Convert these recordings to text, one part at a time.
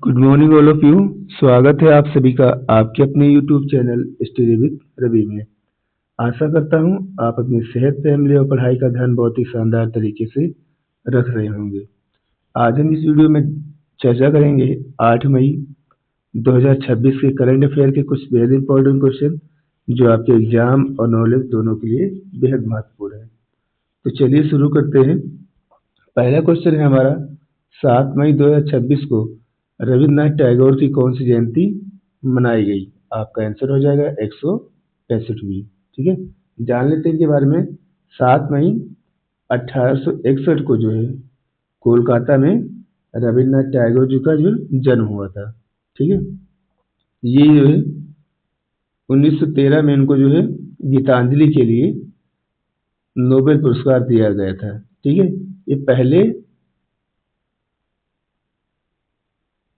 Good morning all of you. स्वागत है आप सभी का आपके अपने YouTube channel study with Ravi में। आशा करता हूँ आप अपनी सेहत, फैमिली और पढ़ाई का ध्यान बहुत ही शानदार तरीके से रख रहे होंगे। आज हम इस वीडियो में चर्चा करेंगे 8 मई 2026 के करंट अफेयर के कुछ बेहद इंपॉर्टेंट क्वेश्चन जो आपके एग्जाम और नॉलेज दोनों के लिए बेहद महत्वपूर्ण है। तो चलिए शुरू करते हैं। पहला क्वेश्चन है हमारा, 7 मई 2026 को रविन्द्रनाथ टैगोर की कौन सी जयंती मनाई गई? आपका आंसर हो जाएगा 165वीं। ठीक है, जान लेते हैं इनके बारे में। 7 मई 1861 को जो है कोलकाता में रविन्द्रनाथ टैगोर जी का जो जन्म हुआ था। ठीक है, ये जो है 1913 में इनको जो है गीतांजलि के लिए नोबेल पुरस्कार दिया गया था। ठीक है, ये पहले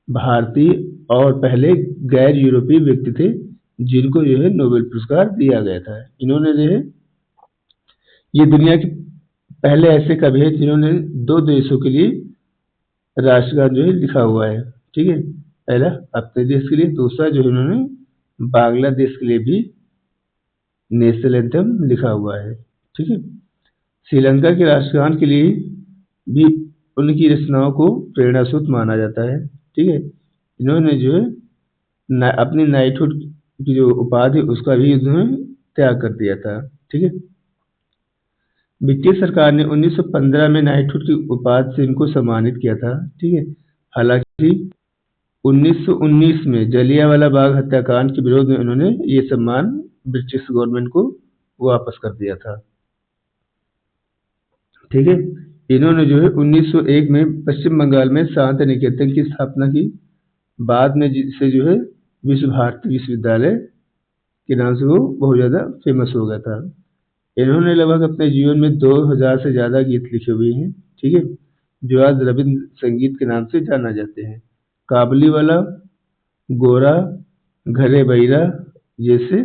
भारतीय और पहले गैर यूरोपीय व्यक्ति थे जिनको जो है नोबेल पुरस्कार दिया गया था। इन्होंने जो है ये दुनिया के पहले ऐसे कवि हैं जिन्होंने 2 देशों के लिए राष्ट्रगान जो है लिखा हुआ है। ठीक है, पहला अपने देश के लिए, दूसरा जो है इन्होंने बांग्लादेश के लिए भी नेशनल एंथम लिखा हुआ है। ठीक है, श्रीलंका के राष्ट्रगान के लिए भी उनकी रचनाओं को प्रेरणा स्रोत माना जाता है। ठीक है, इन्होंने जो है अपनी नाइटहुड की जो उपाधि उसका भी उन्होंने त्याग कर दिया था। ठीक है, ब्रिटिश सरकार ने 1915 में नाइटहुड की उपाधि से इनको सम्मानित किया था। ठीक है, हालांकि 1919 में जलियांवाला बाग हत्याकांड के विरोध में उन्होंने ये सम्मान ब्रिटिश गवर्नमेंट को वापस कर दिया था। ठीक है, इन्होंने जो है 1901 में पश्चिम बंगाल में शांति निकेतन की स्थापना की। बाद में जिसे जो है विश्व भारती विश्वविद्यालय के नाम से वो बहुत ज़्यादा फेमस हो गया था। इन्होंने लगभग अपने जीवन में 2000 से ज़्यादा गीत लिखे हुए हैं। ठीक है, जो आज रविंद्र संगीत के नाम से जाना जाते हैं। काबुलीवाला, गोरा, घरे बहिरा जैसे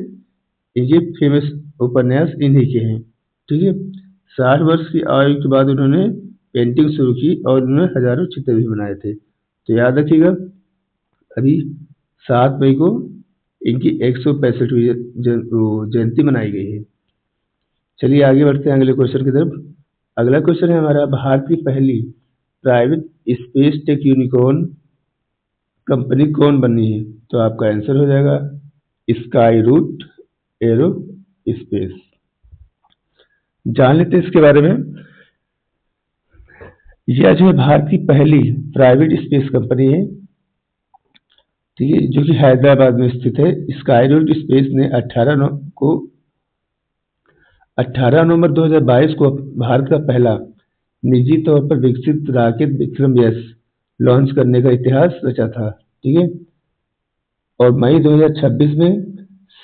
इनके फेमस उपन्यास इन्हीं के हैं। ठीक है, 60 वर्ष की आयु के बाद उन्होंने पेंटिंग शुरू की और उन्होंने हजारों चित्र भी बनाए थे। तो याद रखिएगा, अभी 7 मई को इनकी 165वीं जयंती मनाई गई है। चलिए आगे बढ़ते हैं अगले क्वेश्चन की तरफ। अगला क्वेश्चन है हमारा, भारत की पहली private space tech unicorn company कौन बनी है? तो आपका आंसर हो जाएगा स्काई रूट एरो स्पेस। जान लेते हैं इसके बारे में। यह जो है भारत की पहली प्राइवेट स्पेस कंपनी है। ठीक है, जो कि हैदराबाद में स्थित है। स्काई रूट स्पेस ने 18 नवंबर 2022 को भारत का पहला निजी तौर पर विकसित रॉकेट विक्रम एस लॉन्च करने का इतिहास रचा था। ठीक है, और मई 2026 में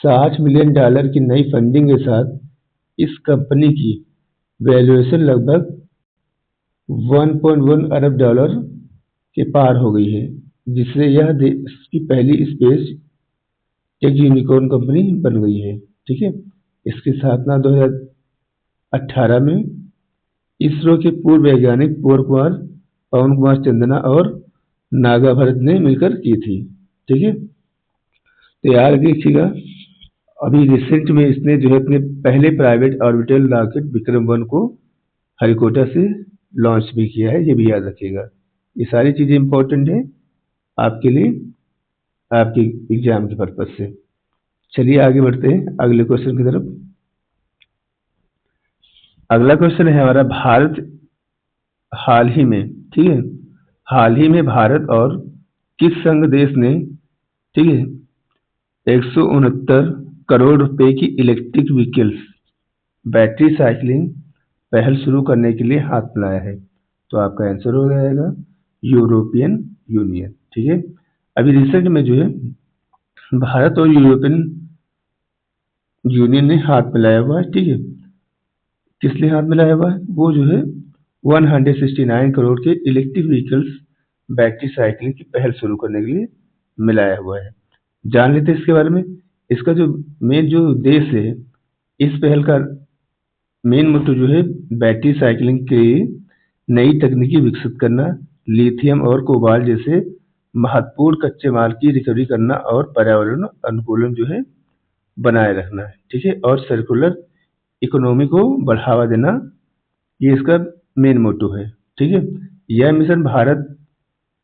$60 मिलियन की नई फंडिंग के साथ इस कंपनी की वैल्यूएशन लगभग $1.1 अरब के पार हो गई है, जिससे यह देश की पहली स्पेस टेक यूनिकॉर्न कंपनी बन गई है। ठीक है, इसकी स्थापना 2018 में इसरो के पूर्व वैज्ञानिक पवन कुमार चंदना और नागा भरत ने मिलकर की थी। ठीक है, तो याद रखिएगा, अभी रिसेंट में इसने जो है अपने पहले प्राइवेट ऑर्बिटल रॉकेट विक्रम 1 को हरिकोटा से लॉन्च भी किया है। ये भी याद रखिएगा, ये सारी चीजें इंपॉर्टेंट है आपके लिए, आपके एग्जाम के पर्पज से। चलिए आगे बढ़ते हैं अगले क्वेश्चन की तरफ। अगला क्वेश्चन है हमारा, भारत हाल ही में, ठीक है, हाल ही में भारत और किस संघ देश ने, ठीक है, 169 करोड़ रुपए की इलेक्ट्रिक व्हीकल्स बैटरी साइकिलिंग पहल शुरू करने के लिए हाथ मिलाया है? तो आपका आंसर हो जाएगा यूरोपियन यूनियन। ठीक है, अभी रिसेंट में जो है भारत और यूरोपियन यूनियन ने हाथ मिलाया हुआ है। ठीक है, किस लिए हाथ मिलाया हुआ है? वो जो है 169 करोड़ के इलेक्ट्रिक व्हीकल्स बैटरी साइकिलिंग की पहल शुरू करने के लिए मिलाया हुआ है। जान लेते हैं इसके बारे में। इसका जो मेन जो उद्देश्य है, इस पहल का मेन मोटो जो है बैटरी साइकिलिंग के नई तकनीकी विकसित करना, लिथियम और कोबाल्ट जैसे महत्वपूर्ण कच्चे माल की रिकवरी करना और पर्यावरण अनुकूलन जो है बनाए रखना है, ठीक है। और सर्कुलर इकोनॉमी को बढ़ावा देना, ये इसका मेन मोटो है, ठीक है। यह मिशन भारत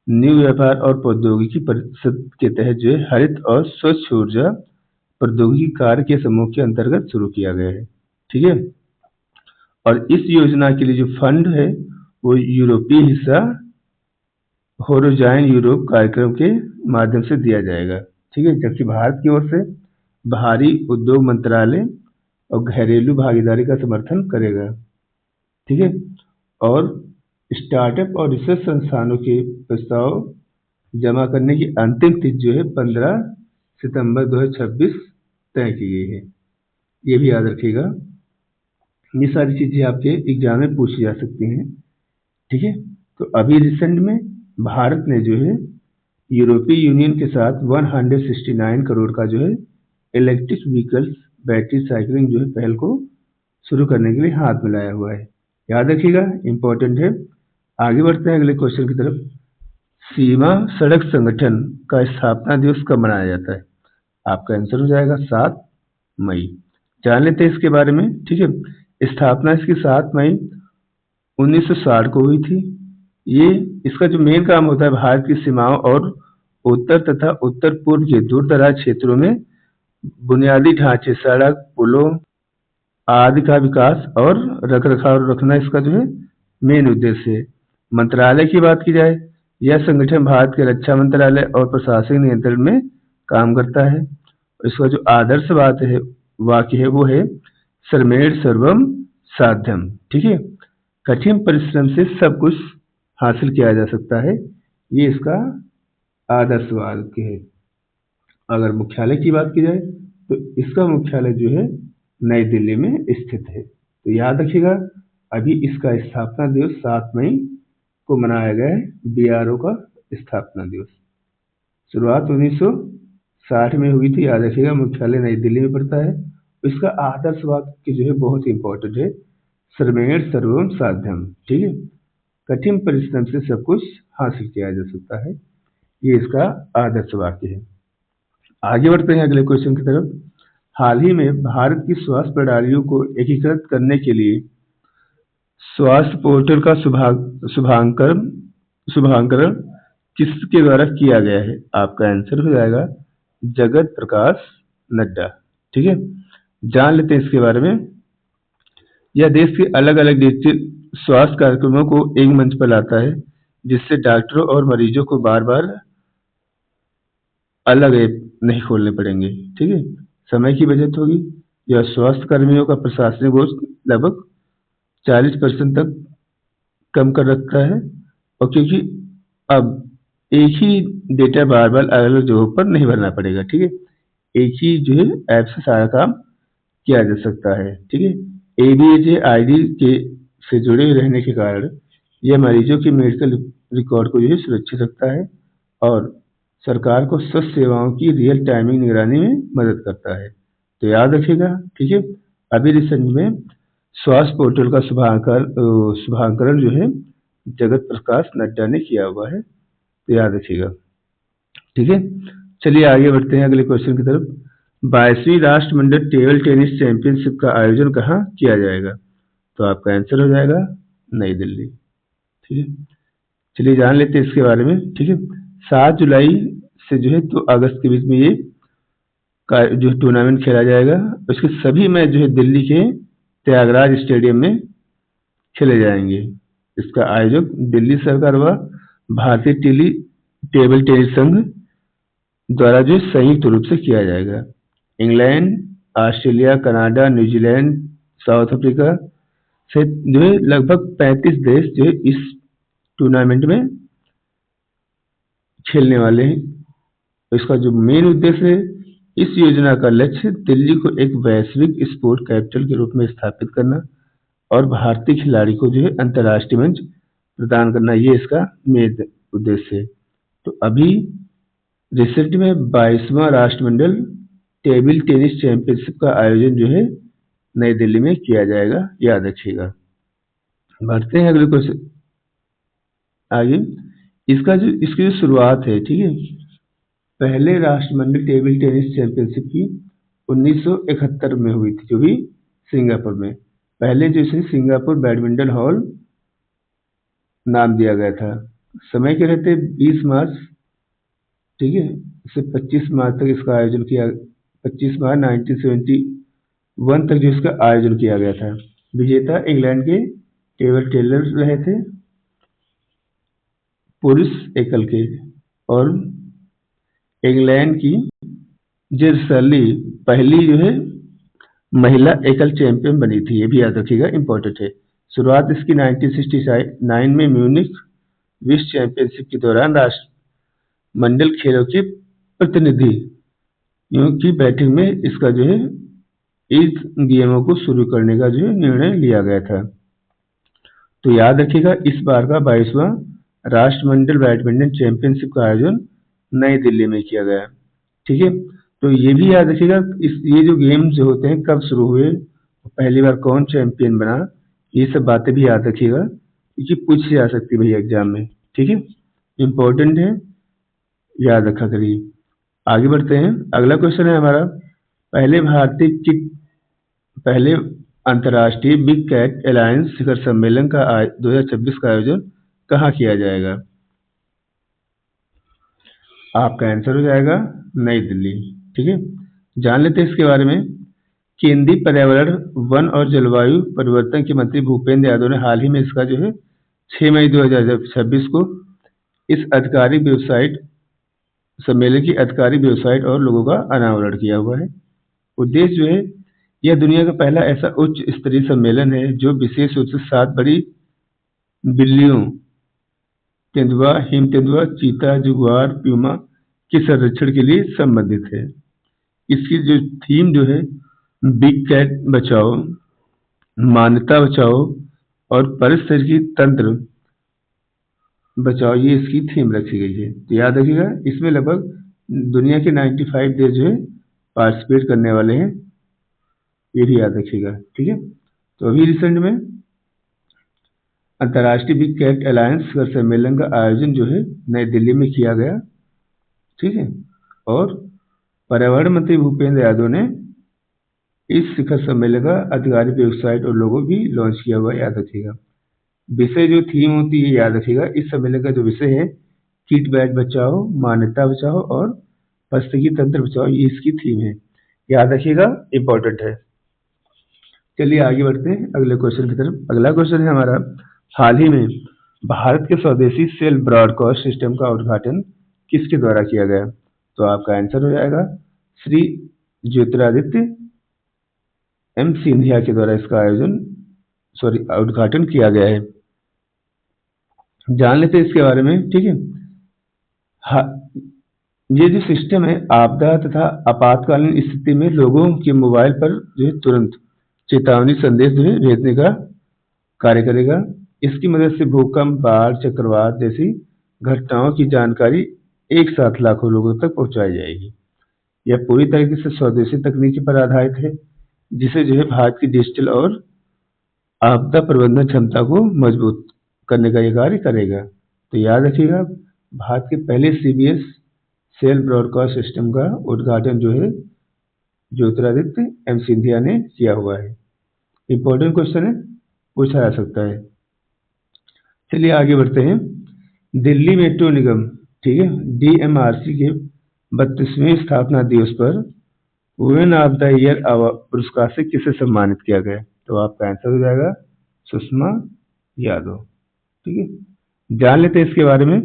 न्यू व्यापार और प्रौद्योगिकी परिषद के तहत जो है हरित और स्वच्छ ऊर्जा प्रौद्योगिकी कार्य के समूह के अंतर्गत शुरू किया गया है, ठीक है। और इस योजना के लिए जो फंड है वो यूरोपीय हिस्सा होराइजन यूरोप कार्यक्रम के माध्यम से दिया जाएगा, ठीक है। जबकि भारत की ओर से बाहरी उद्योग मंत्रालय और घरेलू भागीदारी का समर्थन करेगा, ठीक है। और स्टार्टअप और रिसर्च संस्थानों के प्रस्ताव जमा करने की अंतिम तिथि जो है 15 सितंबर 2026 तय की गई है, ये भी याद रखिएगा। ये सारी चीजें आपके एग्जाम में पूछी जा सकती हैं, ठीक है। तो अभी रिसेंट में भारत ने जो है यूरोपीय यूनियन के साथ 169 करोड़ का जो है इलेक्ट्रिक व्हीकल्स बैटरी साइकिलिंग जो है पहल को शुरू करने के लिए हाथ मिलाया हुआ है, याद रखिएगा, इंपॉर्टेंट है। आगे बढ़ते हैं अगले क्वेश्चन की तरफ। सीमा सड़क संगठन का स्थापना दिवस कब मनाया जाता है? आपका आंसर हो जाएगा 7 मई। जान लेते हैं इसके बारे में, ठीक है। स्थापना इसकी 7 मई 1960 को हुई थी। ये इसका जो मेन काम होता है भारत की सीमाओं और उत्तर तथा उत्तर पूर्व के दूर दराज क्षेत्रों में बुनियादी ढांचे, सड़क, पुलों आदि का विकास और रख रखाव रखना इसका जो है मेन उद्देश्य है। मंत्रालय की बात की जाए, यह संगठन भारत के रक्षा मंत्रालय और प्रशासनिक नियंत्रण में काम करता है। इसका जो आदर्श बात है वाक्य है वो है सर्वमेव सर्वम साध्यम, ठीक है। कठिन परिश्रम से सब कुछ हासिल किया जा सकता है, ये इसका आदर्श वाक्य है। अगर मुख्यालय की बात की जाए तो इसका मुख्यालय जो है नई दिल्ली में स्थित है। तो याद रखिएगा अभी इसका स्थापना दिवस 7 मई को मनाया गया है, बीआरओ का स्थापना दिवस। शुरुआत 1960 में हुई थी, याद रखिएगा, मुख्यालय नई दिल्ली में पड़ता है। इसका आदर्श वाक्य जो है बहुत इंपॉर्टेंट है, सर्वमेव सर्वम साध्यम, ठीक है। कठिन परिश्रम से सब कुछ हासिल किया जा सकता है, ये इसका आदर्श वाक्य है। आगे बढ़ते हैं अगले क्वेश्चन की तरफ। हाल ही में भारत की स्वास्थ्य प्रणालियों को एकीकृत करने के लिए स्वास्थ्य पोर्टल का शुभारंभ किसके द्वारा किया गया है? आपका आंसर हो जाएगा जगत प्रकाश नड्डा, ठीक है। जान लेते हैं इसके बारे में। यह देश के अलग अलग डिजिटल स्वास्थ्य कार्यक्रमों को एक मंच पर लाता है, जिससे डॉक्टरों और मरीजों को बार बार अलग ऐप नहीं खोलने पड़ेंगे, ठीक है। समय की बचत होगी। यह स्वास्थ्य कर्मियों का प्रशासनिक बोझ लगभग 40% तक कम कर रखता है, और क्योंकि अब एक ही डेटा बार बार अलग अलग जगहों पर नहीं भरना पड़ेगा, ठीक है। एक ही जो है ऐप से सारा काम किया जा सकता है, ठीक है। एडीएचए आईडी के से जुड़े रहने के कारण यह मरीजों के मेडिकल रिकॉर्ड को जो है सुरक्षित रखता है और सरकार को स्वास्थ्य सेवाओं की रियल टाइमिंग निगरानी में मदद करता है। तो याद रखिएगा, ठीक है। अभी रिसेंट में स्वास्थ्य पोर्टल का शुभारंभ जो है जगत प्रकाश नड्डा ने किया हुआ है, तो याद रखिएगा, ठीक है। चलिए आगे बढ़ते हैं अगले क्वेश्चन की तरफ। 22वीं राष्ट्रमंडल टेबल टेनिस चैंपियनशिप का आयोजन कहाँ किया जाएगा? तो आपका आंसर हो जाएगा नई दिल्ली, ठीक है। चलिए जान लेते हैं इसके बारे में, ठीक है। 7 जुलाई से जो है 2 अगस्त के बीच में ये जो टूर्नामेंट खेला जाएगा। उसके सभी मैच जो है दिल्ली के त्यागराज स्टेडियम में खेले जाएंगे। इसका आयोजक दिल्ली सरकार व भारतीय टेबल टेनिस संघ द्वारा जो संयुक्त रूप से किया जाएगा। England, Australia, Canada, New Zealand, south Africa से जो है लगभग 35 देश जो है इस टूर्नामेंट में खेलने वाले हैं। इसका जो मेन उद्देश्य है, इस योजना का लक्ष्य दिल्ली को एक वैश्विक स्पोर्ट कैपिटल के रूप में स्थापित करना और भारतीय खिलाड़ी को जो है अंतर्राष्ट्रीय मंच प्रदान करना, ये इसका मेन उद्देश्य है। तो अभी रिसेंट में 22वां राष्ट्रमंडल टेबल टेनिस चैंपियनशिप का आयोजन जो है नई दिल्ली में किया जाएगा, याद रखिएगा। बढ़ते हैं अगले क्वेश्चन आगे। इसकी जो शुरुआत है, ठीक है, पहले राष्ट्रमंडल टेबल टेनिस चैंपियनशिप की 1971 में हुई थी, जो भी सिंगापुर में। पहले जो इसे सिंगापुर बैडमिंटन हॉल नाम दिया गया था। समय के रहते 20 मार्च, ठीक है, से 25 मार्च तक इसका आयोजन किया, 25 मार्च 1971 तक जो इसका आयोजन किया गया था। विजेता इंग्लैंड के टेबल टेलर रहे थे, पुरुष एकल के, और इंग्लैंड की जेरसली पहली जो है महिला एकल चैंपियन बनी थी। ये भी याद रखिएगा, इंपॉर्टेंट है। शुरुआत इसकी 1969 में म्यूनिख विश्व चैंपियनशिप के दौरान राष्ट्रमंडल खेलों के प्रतिनिधियों की बैठक में इसका जो है इस गेमों को शुरू करने का जो है निर्णय लिया गया था। तो याद रखिएगा, इस बार का 22वां राष्ट्रमंडल बैडमिंटन चैंपियनशिप का आयोजन नई दिल्ली में किया गया। ठीक है, तो ये भी याद रखिएगा, ये जो गेम्स जो होते हैं कब शुरू हुए, पहली बार कौन चैंपियन बना, ये सब बातें भी याद रखिएगा, क्योंकि पूछी जा सकती है भैया एग्जाम में। ठीक है, इंपॉर्टेंट है, याद रखा करिए। आगे बढ़ते हैं, अगला क्वेश्चन है हमारा, पहले अंतर्राष्ट्रीय बिग कैट अलायंस शिखर सम्मेलन का 2026 का आयोजन कहाँ किया जाएगा? आपका आंसर हो जाएगा नई दिल्ली। ठीक है, जान लेते हैं इसके बारे में। केंद्रीय पर्यावरण, वन और जलवायु परिवर्तन के मंत्री भूपेंद्र यादव ने हाल ही में इसका जो है 6 मई 2026 को इस आधिकारिक वेबसाइट सम्मेलन की आधिकारिक वेबसाइट और लोगों का अनावरण किया हुआ है। उद्देश्य जो है, यह दुनिया का पहला ऐसा उच्च स्तरीय सम्मेलन है जो विशेष रूप से 7 बड़ी बिल्लियों, तेंदुआ, हिम तेंदुआ, चीता, जुगुआर, प्यूमा के संरक्षण के लिए संबंधित है। इसकी जो थीम जो है, बिग कैट बचाओ, मान्यता बचाओ और पारिस्थितिकी तंत्र बचाओ, ये इसकी थीम रखी गई है। तो याद रखिएगा, इसमें लगभग दुनिया के 95 देश जो है पार्टिसिपेट करने वाले हैं, ये भी याद रखिएगा। ठीक है, तो अभी रिसेंट में अंतर्राष्ट्रीय बिग कैट अलायंस शिखर सम्मेलन का आयोजन जो है नई दिल्ली में किया गया। ठीक है, और पर्यावरण मंत्री भूपेंद्र यादव ने इस शिखर सम्मेलन का आधिकारिक वेबसाइट और लोगो भी लॉन्च किया हुआ, याद रखिएगा। विषय जो थीम होती है, याद रखिएगा, इस सम्मेलन का जो विषय है, कीट बैट बचाओ, मान्यता बचाओ और पारिस्थितिकी तंत्र बचाओ, ये इसकी थीम है, याद रखिएगा, इंपॉर्टेंट है। चलिए आगे बढ़ते हैं अगले क्वेश्चन की तरफ। अगला क्वेश्चन है हमारा, हाल ही में भारत के स्वदेशी सेल ब्रॉडकास्ट सिस्टम का उद्घाटन किसके द्वारा किया गया? तो आपका आंसर हो जाएगा श्री ज्योतिरादित्य एम सिंधिया के द्वारा इसका उद्घाटन किया गया है। जान लेते हैं इसके बारे में। ठीक है, ये जो सिस्टम है, आपदा तथा आपातकालीन स्थिति में लोगों के मोबाइल पर जो है तुरंत चेतावनी संदेश जो है भेजने का कार्य करेगा। इसकी मदद से भूकंप, बाढ़, चक्रवात जैसी घटनाओं की जानकारी एक साथ लाखों लोगों तक पहुंचाई जाएगी। यह पूरी तरीके से स्वदेशी तकनीकी पर आधारित है, जिसे जो है भारत की डिजिटल और आपदा प्रबंधन क्षमता को मजबूत करने का ये कार्य करेगा। तो याद रखिएगा, भारत के पहले CBS सेल ब्रॉडकास्ट सिस्टम का उद्घाटन जो है ज्योतिरादित्य एम सिंधिया ने किया हुआ है। इंपॉर्टेंट क्वेश्चन है, पूछा जा सकता है। चलिए आगे बढ़ते हैं। दिल्ली मेट्रो निगम, ठीक है, DMRC के 32वें स्थापना दिवस पर वुमेन ऑफ द ईयर पुरस्कार से किसे सम्मानित किया गया? तो आपका आंसर हो जाएगा सुषमा यादव। ठीक है, जान लेते हैं इसके बारे में।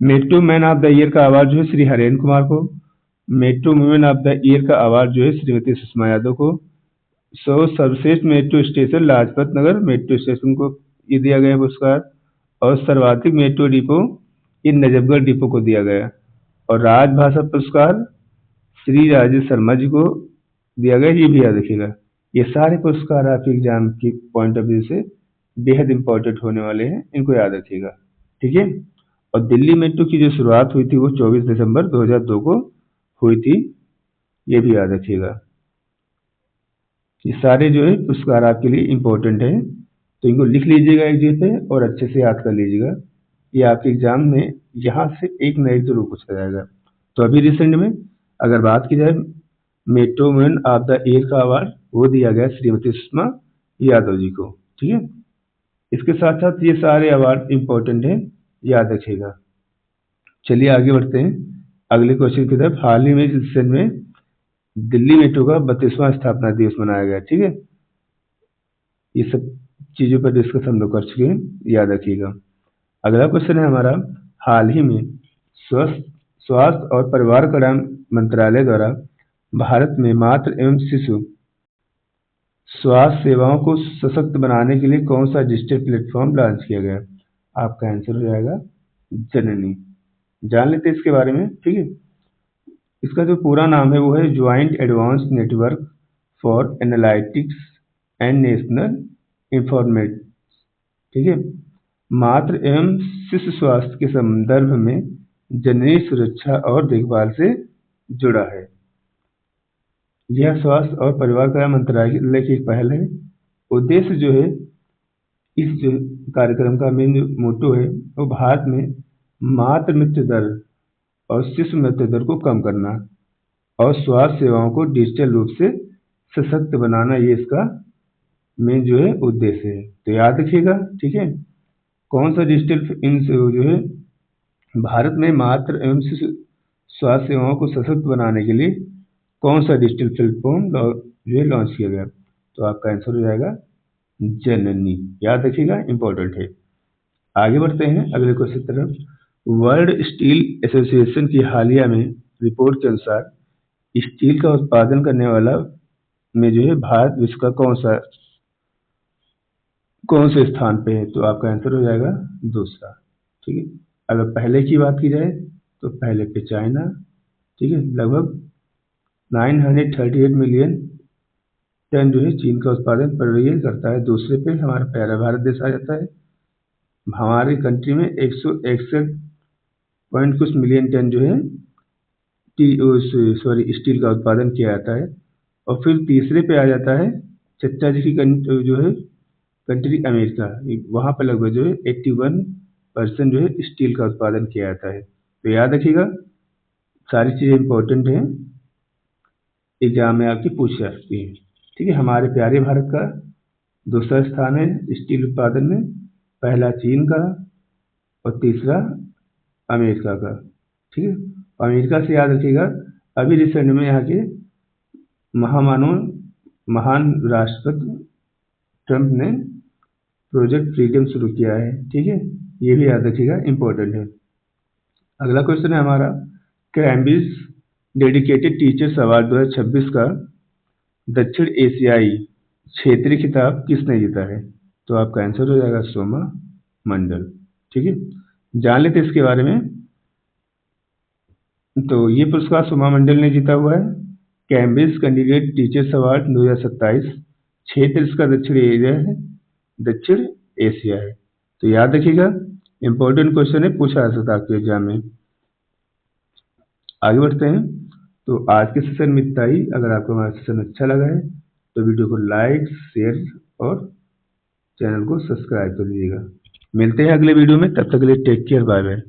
Metro man of the year का अवार्ड जो है श्री हरेन कुमार को, metro women of the year का अवार्ड जो है श्रीमती सुषमा यादव को, सर्वश्रेष्ठ metro station Lajpat Nagar metro station को ये दिया गया पुरस्कार, और सर्वाधिक मेट्रो डिपो ये नजफगढ़ डिपो को दिया गया, और राजभाषा पुरस्कार श्री राजेश शर्मा जी को दिया गया, ये भी याद रखिएगा। ये सारे पुरस्कार आपके एग्जाम की पॉइंट ऑफ व्यू से बेहद इंपॉर्टेंट होने वाले हैं, इनको याद रखिएगा। ठीक है, और दिल्ली मेट्रो की जो शुरुआत हुई थी वो 24 दिसंबर 2002 को हुई थी, ये भी याद रखिएगा। ये सारे जो है पुरस्कार आपके लिए इंपॉर्टेंट है, तो इनको लिख लीजिएगा एक जगह पे और अच्छे से याद कर लीजिएगा, ये आपके एग्जाम में यहाँ से एक न एक जरूर पूछा जाएगा। तो अभी रिसेंट में अगर बात की जाए, metro women of the year का अवार्ड वो दिया गया श्रीमती सुषमा यादव जी को। ठीक है, इसके साथ साथ ये सारे अवार्ड इंपॉर्टेंट हैं, याद रखिएगा। चलिए आगे बढ़ते हैं अगले क्वेश्चन की तरफ। हाल ही में रिसेंट में दिल्ली मेट्रो का 32वां स्थापना दिवस मनाया गया। ठीक है, ये सब चीजों पर डिस्कस हम लोग कर चुके हैं, याद रखिएगा। अगला क्वेश्चन है हमारा, हाल ही में स्वास्थ्य और परिवार कल्याण मंत्रालय द्वारा भारत में मातृ एवं शिशु स्वास्थ्य सेवाओं को सशक्त बनाने के लिए कौन सा डिजिटल प्लेटफॉर्म लॉन्च किया गया? आपका आंसर हो जाएगा जननी। जान लेते हैं इसके बारे में। ठीक है, इसका जो पूरा नाम है वो है joint advance network for analytics and national informatics. ठीक है, मातृ एवं शिशु स्वास्थ्य के संदर्भ में जननी सुरक्षा और देखभाल से जुड़ा है। यह स्वास्थ्य और परिवार कल्याण मंत्रालय की एक पहल है। उद्देश्य जो है इस जो कार्यक्रम का मेन जो मोटो है वो भारत में मातृ मृत्यु दर और शिशु मृत्यु दर को कम करना और स्वास्थ्य सेवाओं को डिजिटल रूप से सशक्त बनाना, ये इसका मेन जो है उद्देश्य है। तो याद रखिएगा। ठीक है, कौन सा डिजिटल इन जो है भारत में मातृ एवं शिशु स्वास्थ्य सेवाओं को सशक्त बनाने के लिए कौन सा डिजिटल प्लेटफॉर्म जो है लॉन्च किया गया? तो आपका आंसर हो जाएगा जननी। याद रखिएगा, इंपॉर्टेंट है। आगे बढ़ते हैं अगले क्वेश्चन की तरफ। वर्ल्ड स्टील एसोसिएशन की हालिया में रिपोर्ट के अनुसार स्टील का उत्पादन करने वाला में जो है भारत विश्व का कौन से स्थान पे है? तो आपका आंसर हो जाएगा दूसरा। ठीक है, अगर पहले की बात की जाए तो पहले पे चाइना। ठीक है, लगभग 938 मिलियन टन जो है चीन का उत्पादन पर ईयर करता है। दूसरे पे हमारा प्यारा भारत देश आ जाता है। हमारी कंट्री में 161 पॉइंट कुछ मिलियन टन जो है स्टील का उत्पादन किया जाता है। और फिर तीसरे पे आ जाता है चचा जी की जो है कंट्री अमेरिका, वहाँ पर लगभग जो है 81% जो है स्टील का उत्पादन किया जाता है। तो याद रखिएगा, सारी चीज़ें इंपॉर्टेंट हैं, एग्जाम में आपकी पूछ सकती है। ठीक है, हमारे प्यारे भारत का दूसरा स्थान है स्टील उत्पादन में, पहला चीन का और तीसरा अमेरिका का। ठीक है, अमेरिका से याद रखिएगा, अभी रिसेंट में यहाँ के महान राष्ट्रपति ट्रंप ने प्रोजेक्ट फ्रीडम शुरू किया है। ठीक है, ये भी याद रखिएगा, इंपॉर्टेंट है। अगला क्वेश्चन है हमारा, कैम्ब्रिज डेडिकेटेड टीचर्स अवार्ड 2026 का दक्षिण एशियाई क्षेत्रीय खिताब किसने जीता है? तो आपका आंसर हो जाएगा सोमा मंडल। ठीक है, जान लेते इसके बारे में। तो ये पुरस्कार सोमा मंडल ने जीता हुआ है। कैम्ब्रिज कैंडिडेट टीचर्स अवार्ड 2027, क्षेत्र इसका दक्षिण एशिया है। तो याद रखिएगा, इंपॉर्टेंट क्वेश्चन है, पूछा जा सकता है आपके एग्जाम में। आगे बढ़ते हैं। तो आज के सेशन में इतना ही। अगर आपको हमारा सेशन अच्छा लगा है तो वीडियो को लाइक, शेयर और चैनल को सब्सक्राइब कर दीजिएगा। मिलते हैं अगले वीडियो में, तब तक के लिए टेक केयर, बाय बाय।